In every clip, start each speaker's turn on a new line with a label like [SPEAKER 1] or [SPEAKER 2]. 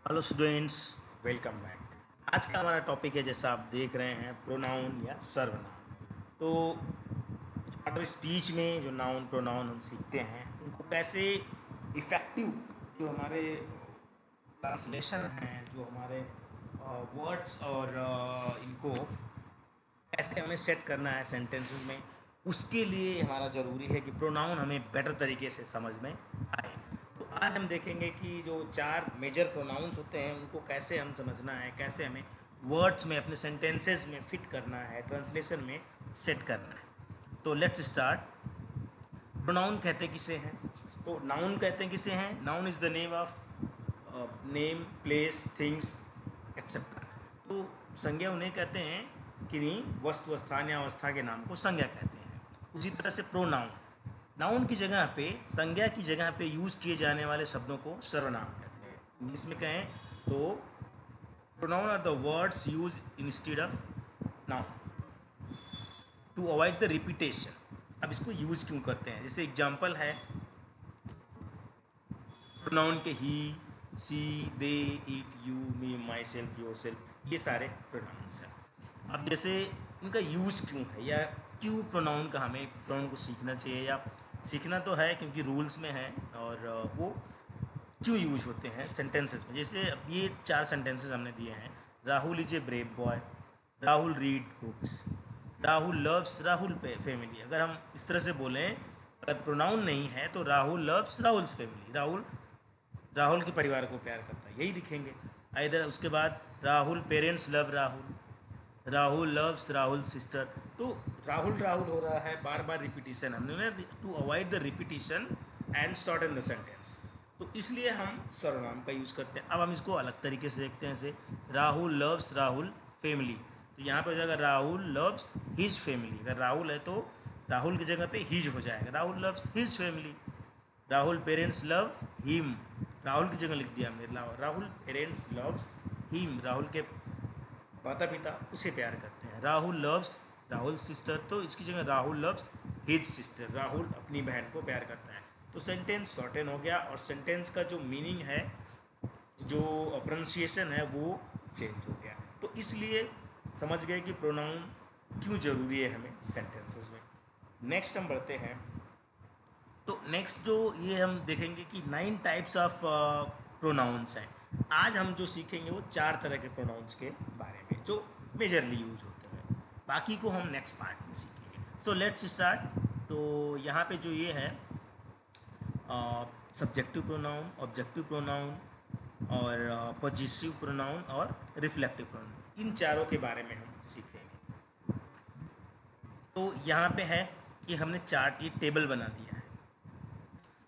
[SPEAKER 1] Hello students, welcome back. आज का हमारा टॉपिक है, जैसा आप देख रहे हैं, प्रोनाउन या सर्वनाम। तो पार्ट ऑफ स्पीच में जो नाउन प्रोनाउन हम सीखते हैं उनको कैसे इफ़ेक्टिव, जो हमारे ट्रांसलेशन हैं, जो हमारे वर्ड्स और इनको कैसे हमें सेट करना है सेंटेंसेस में, उसके लिए हमारा ज़रूरी है कि प्रोनाउन हमें बेटर तरीके से समझ में आए। तो आज हम देखेंगे कि जो चार मेजर प्रोनाउंस होते हैं उनको कैसे हम समझना है, कैसे हमें वर्ड्स में अपने सेंटेंसेस में फिट करना है, ट्रांसलेशन में सेट करना है। तो लेट्स स्टार्ट। प्रोनाउन कहते किसे हैं? तो नाउन कहते हैं किसे हैं? Noun is the name of name, place, things etcetera. तो संज्ञा उन्हें कहते हैं कि नहीं, वस्तु, स्थान या अवस्था के नाम को संज्ञा कहते हैं। उसी तरह से प्रोनाउन, नाउन की जगह पे, संज्ञा की जगह पे यूज़ किए जाने वाले शब्दों को सर्वनाम कहते हैं। इंग्लिश में कहें तो pronoun are the words use instead of noun to avoid the repetition. अब इसको यूज क्यों करते हैं? जैसे एग्जाम्पल है प्रोनाउन के he, she, they, it, you, me, myself, yourself, ये सारे प्रोनाउंस हैं। अब जैसे इनका यूज़ क्यों है, या क्यों प्रोनाउन का हमें प्रोनाउन को सीखना चाहिए, या सीखना तो है क्योंकि रूल्स में है, और वो क्यों यूज होते हैं सेंटेंसेस में। जैसे अब ये चार सेंटेंसेस हमने दिए हैं। Rahul is a brave boy, Rahul read books, Rahul loves Rahul family. अगर हम इस तरह से बोलें, अगर प्रोनाउन नहीं है तो Rahul loves Rahul's family, Rahul Rahul के परिवार को प्यार करता है, यही लिखेंगे। इधर उसके बाद Rahul parents love Rahul, Rahul loves Rahul sister. तो राहुल राहुल हो रहा है, बार बार रिपीटिशन, हमने to avoid the repetition and shorten the sentence, तो इसलिए हम सर्वनाम का यूज़ करते हैं। अब हम इसको अलग तरीके से देखते हैं। जैसे राहुल लव्स राहुल फैमिली, तो यहाँ पे हो जाएगा राहुल लव्स हिज फैमिली। अगर राहुल है तो राहुल की जगह पे हिज हो जाएगा, Rahul loves his family. Rahul parents love him, Rahul की जगह लिख दिया हमने Rahul parents loves him, Rahul के माता पिता उसे प्यार करते हैं। राहुल लव्स राहुल सिस्टर, तो इसकी जगह Rahul loves his sister, Rahul अपनी बहन को प्यार करता है। तो सेंटेंस शॉर्टेन हो गया, और सेंटेंस का जो मीनिंग है, जो प्रोनाउंसिएशन है, वो चेंज हो गया। तो इसलिए समझ गए कि प्रोनाउन क्यों ज़रूरी है हमें सेंटेंसेस में। नेक्स्ट हम बढ़ते हैं। तो नेक्स्ट जो ये हम देखेंगे कि 9 टाइप्स ऑफ प्रोनाउंस हैं। आज हम जो सीखेंगे वो 4 तरह के प्रोनाउंस के बारे में जो मेजरली यूज होते हैं। बाकी को हम नेक्स्ट पार्ट में सीखेंगे। So let's start. तो यहाँ पे जो ये है, सब्जेक्टिव प्रोनाउन, ऑब्जेक्टिव प्रोनाउन, और पॉजिटिव प्रोनाउन और रिफ्लेक्टिव प्रोनाउन, इन चारों के बारे में हम सीखेंगे। तो यहाँ पे है कि हमने चार्ट, ये टेबल बना दिया है।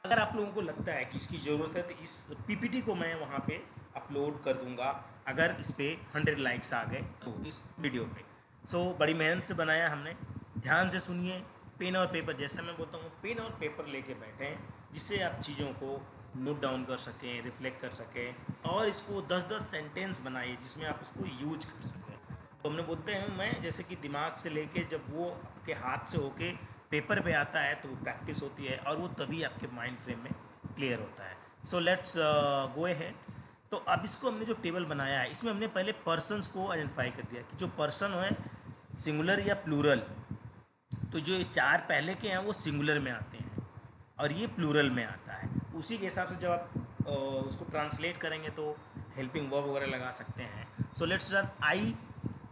[SPEAKER 1] अगर आप लोगों को लगता है कि इसकी ज़रूरत है तो इस पीपीटी को मैं वहाँ पे अपलोड कर दूँगा, अगर इस पर 100 लाइक्स आ गए तो, इस वीडियो पे। सो बड़ी मेहनत से बनाया हमने, ध्यान से सुनिए। पेन और पेपर, जैसे मैं बोलता हूँ, पेन और पेपर लेके बैठें, जिससे आप चीज़ों को नोट डाउन कर सकें, रिफ्लेक्ट कर सकें, और इसको 10-10 सेंटेंस बनाइए जिसमें आप उसको यूज कर सकें। तो हमने बोलते हैं, मैं जैसे कि दिमाग से लेके जब वो आपके हाथ से होके पेपर पे आता है तो वो प्रैक्टिस होती है, और वो तभी आपके माइंड फ्रेम में क्लियर होता है। So let's go ahead. तो अब इसको हमने जो टेबल बनाया है, इसमें हमने पहले पर्सन्स को आइडेंटिफाई कर दिया कि जो पर्सन है सिंगुलर या प्लूरल। तो जो ये चार पहले के हैं वो सिंगुलर में आते हैं, और ये प्लूरल में आता है। उसी के हिसाब से जब आप उसको ट्रांसलेट करेंगे तो हेल्पिंग वर्ब वगैरह लगा सकते हैं। So let's start.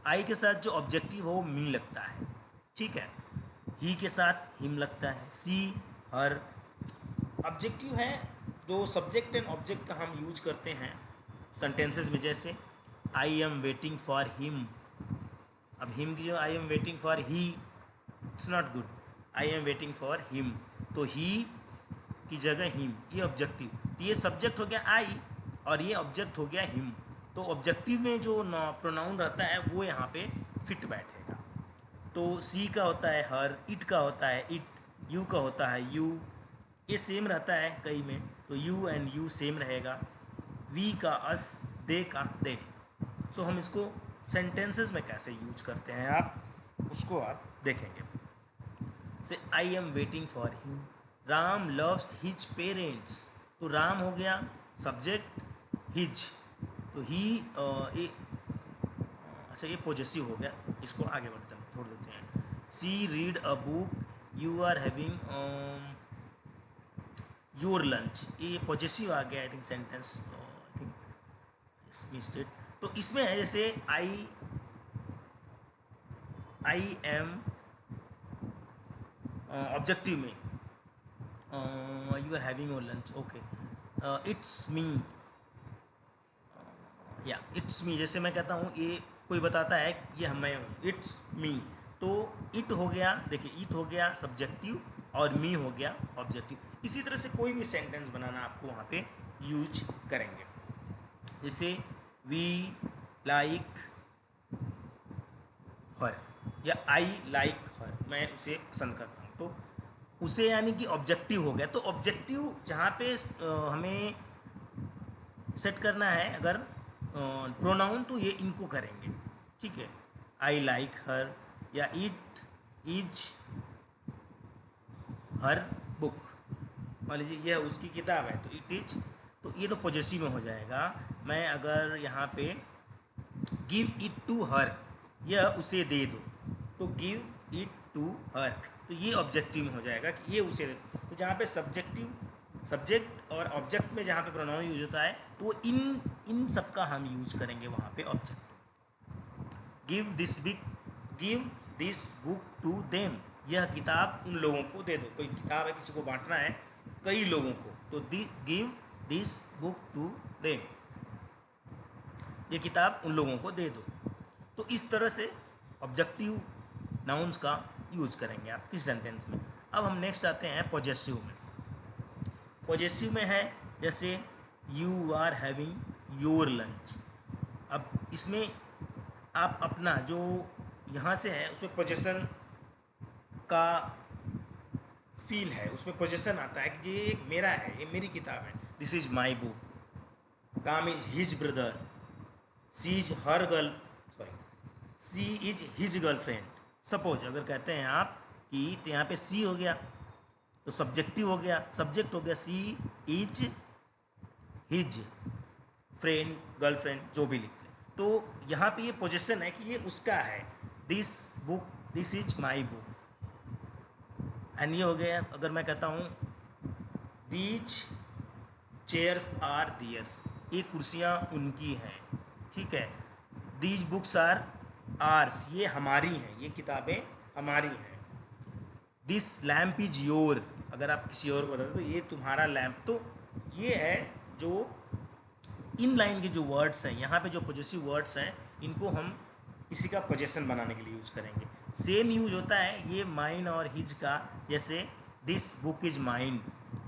[SPEAKER 1] आई के साथ जो ऑब्जेक्टिव हो वो मी लगता है, ठीक है। ही के साथ हिम लगता है। सी, हर। ऑब्जेक्टिव है, जो सब्जेक्ट एंड ऑब्जेक्ट का हम यूज करते हैं सेंटेंसेस में। जैसे I am waiting for him, अब हिम की जो I am waiting for he, it's not good. I am waiting for him, तो ही की जगह हिम, ये ऑब्जेक्टिव। तो ये सब्जेक्ट हो गया आई, और ये ऑब्जेक्ट हो गया हिम। तो ऑब्जेक्टिव में जो प्रोनाउन रहता है वो यहाँ पे फिट बैठेगा। तो सी का होता है हर, इट का होता है इट, यू का होता है यू, ये सेम रहता है कई में, तो यू एंड यू सेम रहेगा। वी का अस, दे का देम। सो हम इसको सेंटेंसेस में कैसे यूज करते हैं, आप उसको आप देखेंगे। से I am waiting for him, Ram loves his parents. तो राम हो गया सब्जेक्ट, हिज तो ही ये अच्छा ये पॉजेसिव हो गया, इसको आगे बढ़ते हैं, छोड़ देते हैं। She read a book, you are having your lunch, ये पॉजेसिव आ गया I think sentence, I think mistake. तो इसमें है जैसे आई एम ऑब्जेक्टिव में you are having your lunch, okay it's me, या इट्स मी, जैसे मैं कहता हूँ ये कोई बताता है ये मैं हूँ, इट्स मी, तो इट हो गया, देखिए इट हो गया सब्जेक्टिव और मी हो गया ऑब्जेक्टिव। इसी तरह से कोई भी सेंटेंस बनाना आपको वहाँ पे यूज करेंगे, जैसे वी लाइक हर या आई लाइक हर, मैं उसे पसंद करता हूँ, तो उसे यानी कि ऑब्जेक्टिव हो गया। तो ऑब्जेक्टिव जहाँ पे हमें सेट करना है अगर प्रोनाउन, तो ये इनको करेंगे, ठीक है। आई लाइक हर या इट इज हर बुक, मान लीजिए यह उसकी किताब है तो इट इज, तो ये तो पॉजेसिव में हो जाएगा। मैं अगर यहाँ पे गिव इट टू हर, यह उसे दे दो, तो गिव इट टू हर, तो ये ऑब्जेक्टिव में हो जाएगा कि ये उसे दे दो। तो जहाँ पे सब्जेक्ट और ऑब्जेक्ट में जहाँ पे प्रोनाउन यूज होता है, तो इन सब का हम यूज करेंगे वहाँ पे object. Give this book to them, यह किताब उन लोगों को दे दो, कोई किताब है किसी को बांटना है कई लोगों को, तो give this book to them, ये किताब उन लोगों को दे दो। तो इस तरह से ऑब्जेक्टिव नाउन्स का यूज करेंगे आप किस सेंटेंस में। अब हम नेक्स्ट आते हैं पॉजेसिव में। पॉजेसिव में है जैसे you are having your lunch, अब इसमें आप अपना जो यहाँ से है उसमें पोजेसन का फील है, उसमें पोजेसन आता है कि ये मेरा है, ये मेरी किताब है, this is my book, Ram is his brother, she is her girl, she is his girlfriend. Suppose अगर कहते हैं आप कि तो यहाँ पे सी हो गया तो सब्जेक्टिव हो गया, सब्जेक्ट हो गया सी इज हिज फ्रेंड गर्लफ्रेंड जो भी लिख लें, तो यहाँ पे ये पोजेसन है कि ये उसका है, this book this is my book. And ये हो गया अगर मैं कहता हूँ दीज चेयर्स आर दियर्स, ये कुर्सियाँ उनकी हैं, ठीक है। दीज बुक्स आर आर्स, ये हमारी हैं, ये किताबें हमारी हैं। दिस लैम्प इज योर, अगर आप किसी और को बताते तो ये तुम्हारा लैम्प, तो ये है जो इन लाइन के जो वर्ड्स हैं, यहाँ पे जो पॉजेसिव वर्ड्स हैं, इनको हम किसी का पोजेसन बनाने के लिए यूज करेंगे। सेम यूज होता है ये माइन और हिज का, जैसे दिस बुक इज माइन,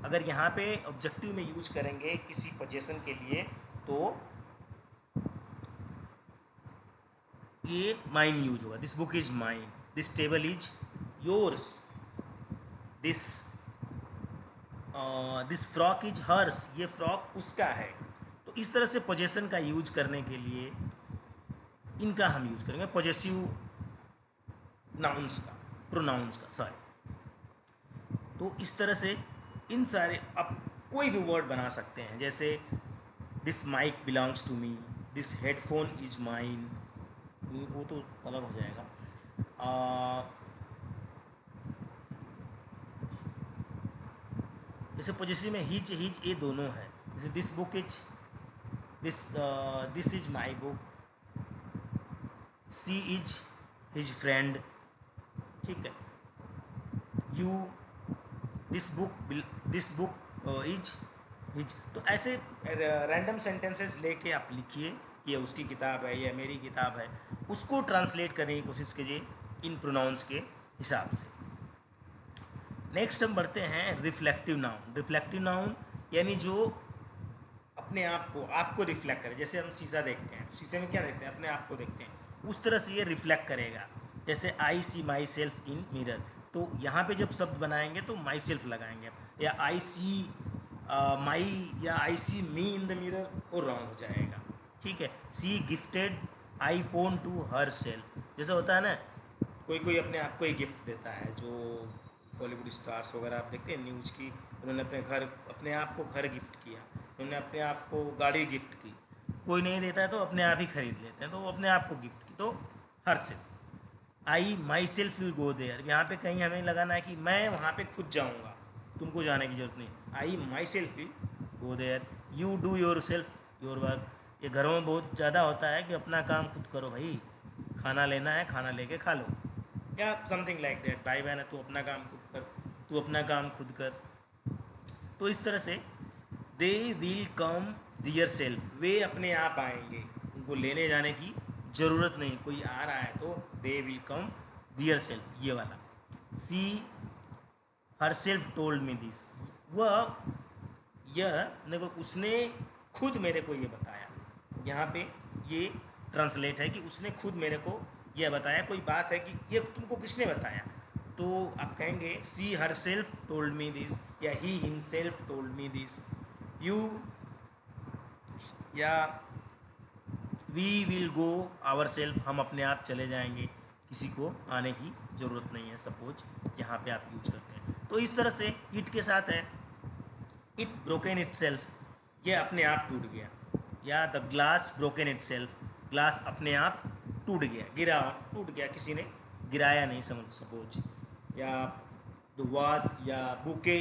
[SPEAKER 1] अगर यहाँ पे ऑब्जेक्टिव में यूज करेंगे किसी पोजेसन के लिए तो ये माइन यूज होगा, this book is mine, this table is yours, this frock is hers, ये फ्रॉक उसका है। तो इस तरह से पोजेसन का यूज करने के लिए इनका हम यूज करेंगे, पॉजेसिव नाउन्स का, प्रोनाउंस का, सॉरी। तो इस तरह से इन सारे आप कोई भी वर्ड बना सकते हैं, जैसे this mike belongs to me, this headphone is mine, वो तो अलग हो जाएगा। जैसे पॉजेसिव में हिज ये दोनों है, जैसे this book is this is my book, she is his friend, ठीक है। You this book is his, तो ऐसे रैंडम सेंटेंसेस लेके आप लिखिए कि ये उसकी किताब है, ये मेरी किताब है, उसको ट्रांसलेट करने की कोशिश कीजिए इन प्रोनाउंस के हिसाब से। नेक्स्ट हम बढ़ते हैं रिफ्लेक्टिव नाउन। रिफ्लेक्टिव नाउन यानी जो अपने आप को आपको रिफ्लेक्ट करे, जैसे हम शीशा देखते हैं तो शीशे में क्या देखते हैं, अपने आप को देखते हैं, उस तरह से ये रिफ्लेक्ट करेगा। जैसे आई see my self in mirror, तो यहाँ पे जब शब्द बनाएंगे तो माई सेल्फ लगाएंगे, या आई सी माई या I see me in the mirror, वो रॉन्ग हो जाएगा, ठीक है। She gifted iPhone to herself, जैसा होता है ना कोई कोई अपने आप को ही गिफ्ट देता है, जो बॉलीवुड स्टार्स वगैरह आप देखते हैं न्यूज़ की, उन्होंने अपने आप को घर गिफ्ट किया, उन्होंने अपने आप को गाड़ी गिफ्ट की, कोई नहीं देता है तो अपने आप ही खरीद लेते हैं, तो वो अपने आप को गिफ्ट की। तो herself, I myself will go there, यहाँ पे कहीं हमें लगाना है कि मैं वहाँ पे खुद जाऊँगा, तुमको जाने की जरूरत नहीं। I myself will go there, you do yourself your work. ये घरों में बहुत ज़्यादा होता है कि अपना काम खुद करो भाई, खाना लेना है खाना लेके खा लो, या समथिंग लाइक दैट। भाई बहन है, तू अपना काम खुद कर, तू अपना काम खुद कर। तो इस तरह से they will come their self, वे अपने आप आएंगे, उनको लेने जाने की ज़रूरत नहीं। कोई आ रहा है तो they will come their self, ये वाला। She herself told me this, वह यह देखो उसने खुद मेरे को ये बताया। यहाँ पे ये ट्रांसलेट है कि उसने खुद मेरे को यह बताया। कोई बात है कि ये तुमको किसने बताया, तो आप कहेंगे she herself told me this, या he himself told me this. You या we will go our self, हम अपने आप चले जाएंगे, किसी को आने की ज़रूरत नहीं है, सपोज यहाँ पे आप यूज करते हैं। तो इस तरह से इट के साथ है इट ब्रोकन इट सेल्फ, ये अपने आप टूट गया। या the glass broken it self, glass अपने आप टूट गया, गिरा, टूट गया, किसी ने गिराया नहीं, समझ सपोज। या द वास या बुके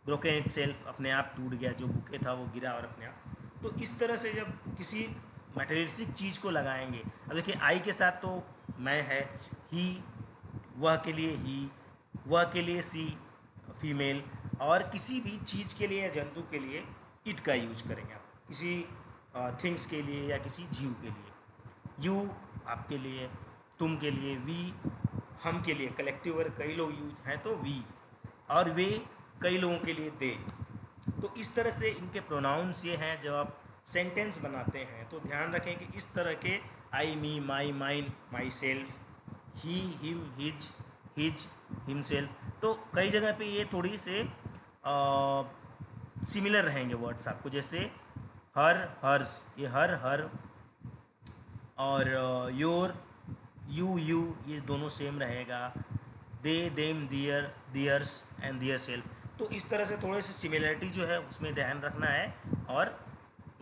[SPEAKER 1] ब्रोकन इट सेल्फ, अपने आप टूट गया, जो बुके था वो गिरा और अपने आप। तो इस तरह से जब किसी मटेरियलिस्टिक चीज़ को लगाएंगे, अब देखिए आई के साथ तो मैं है, ही वह के लिए ही, वह के लिए सी फीमेल, और किसी भी चीज़ के लिए या जंतु के लिए इट का यूज करेंगे आप, किसी थिंग्स के लिए या किसी जीव के लिए। यू आपके लिए, तुम के लिए, वी हम के लिए, कलेक्टिव वर्ड कई लोग यूज हैं तो वी, और वे कई लोगों के लिए दे। तो इस तरह से इनके प्रोनाउंस ये हैं। जब आप सेंटेंस बनाते हैं तो ध्यान रखें कि इस तरह के I, me, my, mine, myself, he, him, his, himself, तो कई जगह पे ये थोड़ी से सिमिलर रहेंगे वर्ड्स आपको, जैसे हर, हर्स, ये हर, और योर, यू, ये दोनों सेम रहेगा। They, them, their, theirs and their self. तो इस तरह से थोड़े से सिमिलरिटी जो है उसमें ध्यान रखना है, और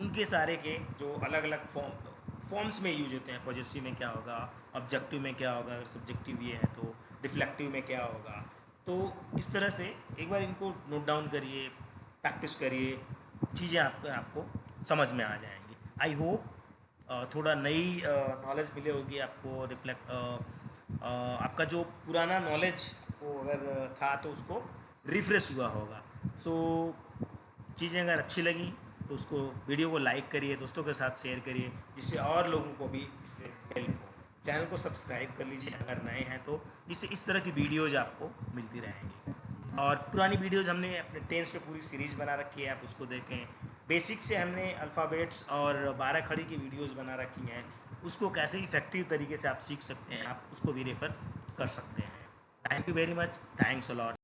[SPEAKER 1] उनके सारे के जो अलग अलग फॉर्म्स में यूज होते हैं। पॉजिटिव में क्या होगा, ऑब्जेक्टिव में क्या होगा, अगर सब्जेक्टिव ये है तो रिफ्लेक्टिव में क्या होगा। तो इस तरह से एक बार इनको नोट डाउन करिए, प्रैक्टिस करिए, चीज़ें आपको समझ में आ जाएंगी। आई होप थोड़ा नई नॉलेज मिले होगी आपको, आपका जो पुराना नॉलेज को अगर था तो उसको रिफ्रेश हुआ होगा। सो चीज़ें अगर अच्छी लगी तो उसको, वीडियो को लाइक करिए, दोस्तों के साथ शेयर करिए, जिससे और लोगों को भी इससे हेल्प हो। चैनल को सब्सक्राइब कर लीजिए अगर नए हैं तो, जिससे इस तरह की वीडियोज़ आपको मिलती रहेंगी। और पुरानी वीडियोज़ हमने अपने टेंस पे पूरी सीरीज़ बना रखी है, आप उसको देखें। बेसिक से हमने अल्फ़ाबेट्स और 12 खड़ी की वीडियोज़ बना रखी हैं, उसको कैसे इफेक्टिव तरीके से आप सीख सकते हैं, आप उसको भी रेफ़र कर सकते हैं। Thank you very much, thanks a lot.